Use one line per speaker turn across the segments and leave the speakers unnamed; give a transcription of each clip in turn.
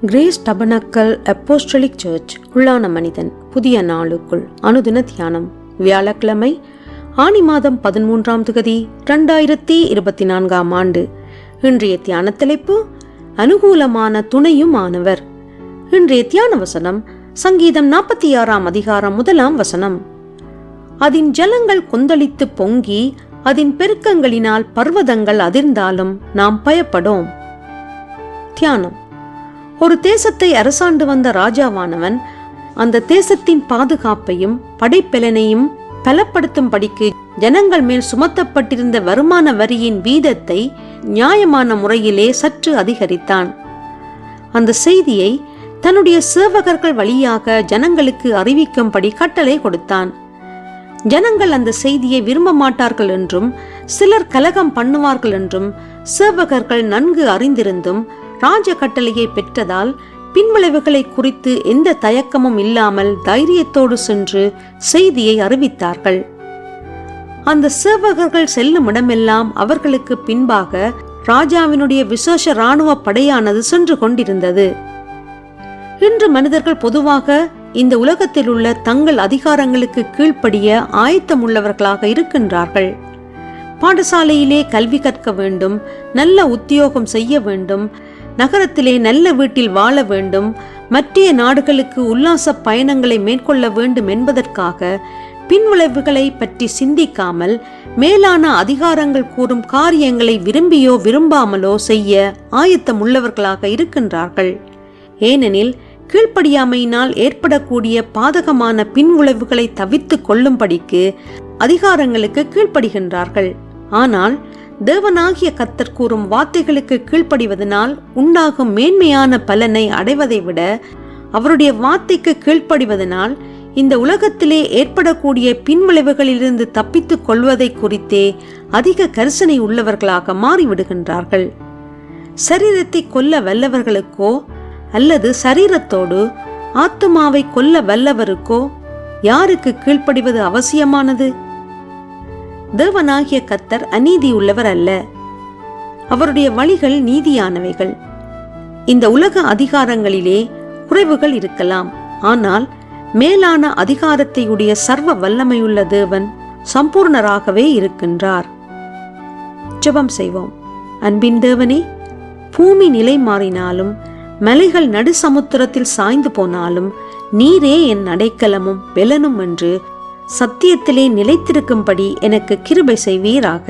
Grace tabernacle apostolic search உள்ளான மனிதன் புதிய நாளுக்குள் அனுதின தியானம். வியாழக்கிழமை ஆனி மாதம் 13ஆம் தேதி 2024ஆம் ஆண்டு. இன்றைய தியான தலைப்பு அனுகூலமான துணையும் ஆனவர். இன்றைய தியான வசனம் சங்கீதம் 46ஆம் அதிகாரம் 1ஆம் வசனம். அதன் ஜலங்கள் கொந்தளித்து பொங்கி அதன் பெருக்கங்களினால் பர்வதங்கள் அதிர்ந்தாலும் நாம் பயப்படோம். தியானம். ஒரு தேசத்தை அரசாண்டு வந்த ராஜாவானவன் அந்த தேசத்தின் பாதுகாப்பையும் படைப்பெலனையும் பலப்படுத்தும்படிக்கு ஜனங்கள் மேல் சுமத்தப்பட்டிருந்த வருமான வரியின் வீதத்தை நியாயமான முறையிலே சற்று அதிகரித்தான். அந்த செய்தியை தன்னுடைய சேவகர்கள் வழியாக ஜனங்களுக்கு அறிவிக்கும்படி கட்டளை கொடுத்தான். ஜனங்கள் அந்த செய்தியை விரும்ப மாட்டார்கள் என்றும் சிலர் கலகம் பண்ணுவார்கள் என்றும் சேவகர்கள் நன்கு அறிந்திருந்தும் ராஜ கட்டளையை பெற்றதால் பின்விளைவுகளை குறித்து எந்த தயக்கமும் இல்லாமல் தைரியத்தோடு சென்று செய்தியை அறிவித்தார்கள். அந்த சேவகர்கள் செல்லும் இடமெல்லாம் அவர்களுக்கு பின்பாக ராஜாவினுடைய விசேஷ இராணுவ படையானது சென்று கொண்டிருந்தது. இன்று மனிதர்கள் பொதுவாக இந்த உலகத்தில் உள்ள தங்கள் அதிகாரங்களுக்கு கீழ்ப்படிய ஆயத்தமுள்ளவர்களாக இருக்கின்றார்கள். பாடசாலையிலே கல்வி கற்க வேண்டும், நல்ல உத்தியோகம் செய்ய வேண்டும், நகரத்திலே நல்ல வீட்டில் வாழ வேண்டும், மற்ற நாடுகளுக்கு உல்லாச பயணங்களை மேற்கொள்ள வேண்டும் என்பதற்காக பின்விளைவுகளை பற்றி சிந்திக்காமல் மேலான அதிகாரங்கள் கூறும் காரியங்களை விரும்பியோ விரும்பாமலோ செய்ய ஆயத்தமுள்ளவர்களாக இருக்கின்றார்கள். ஏனெனில் கீழ்ப்படியாமையினால் ஏற்படக்கூடிய பாதகமான பின்விளைவுகளை தவிர்த்து கொள்ளும்படிக்கு அதிகாரங்களுக்கு கீழ்ப்படுகின்றார்கள். ஆனால் தேவனாகிய கர்த்தர் கூறும் வார்த்தைகளுக்கு கீழ்ப்படிவதனால் உண்டாகும் மேன்மையான பலனை அடைவதை விட அவருடைய வார்த்தைக்கு கீழ்ப்படிவதனால் இந்த உலகத்திலே ஏற்படக்கூடிய பின்விளைவுகளிலிருந்து தப்பித்துக் கொள்வதை குறித்தே அதிக கரிசனை உள்ளவர்களாக மாறிவிடுகின்றார்கள். சரீரத்தை கொல்ல வல்லவர்களுக்கோ அல்லது சரீரத்தோடு ஆத்துமாவை கொல்ல வல்லவருக்கோ யாருக்கு கீழ்ப்படிவது அவசியமானது? தேவனாகிய கர்த்தர் அநீதி உள்ளவர் அல்ல, அவருடைய வழிகள் நீதியானவைகள். இந்த உலக அதிகாரங்களிலே குறைவுகள் இருக்கலாம், ஆனால் மேலான அதிகாரத்தை உடைய சர்வ வல்லமையுள்ள தேவன் சம்பூர்ணராகவே இருக்கின்றார். ஜெபம் செய்வோம். அன்பின் தேவனே, பூமி நிலை மாறினாலும் மலைகள் நடு சமுத்திரத்தில் சாய்ந்து போனாலும் நீரே என் அடைக்கலமும் பெலனும் என்று சத்தியத்திலே நிலைத்திருக்கும்படி எனக்கு கிருபை செய்வீராக.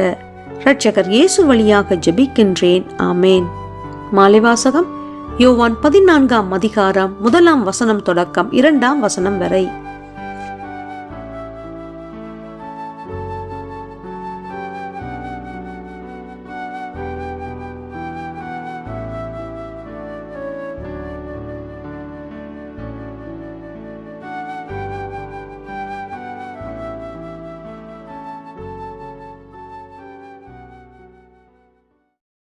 இரட்சகர் இயேசு வழியாக ஜெபிக்கின்றேன். ஆமேன். மாலைவாசகம் யோவான் 14ஆம் அதிகாரம் 1ஆம் வசனம் தொடக்கம் 2ஆம் வசனம் வரை.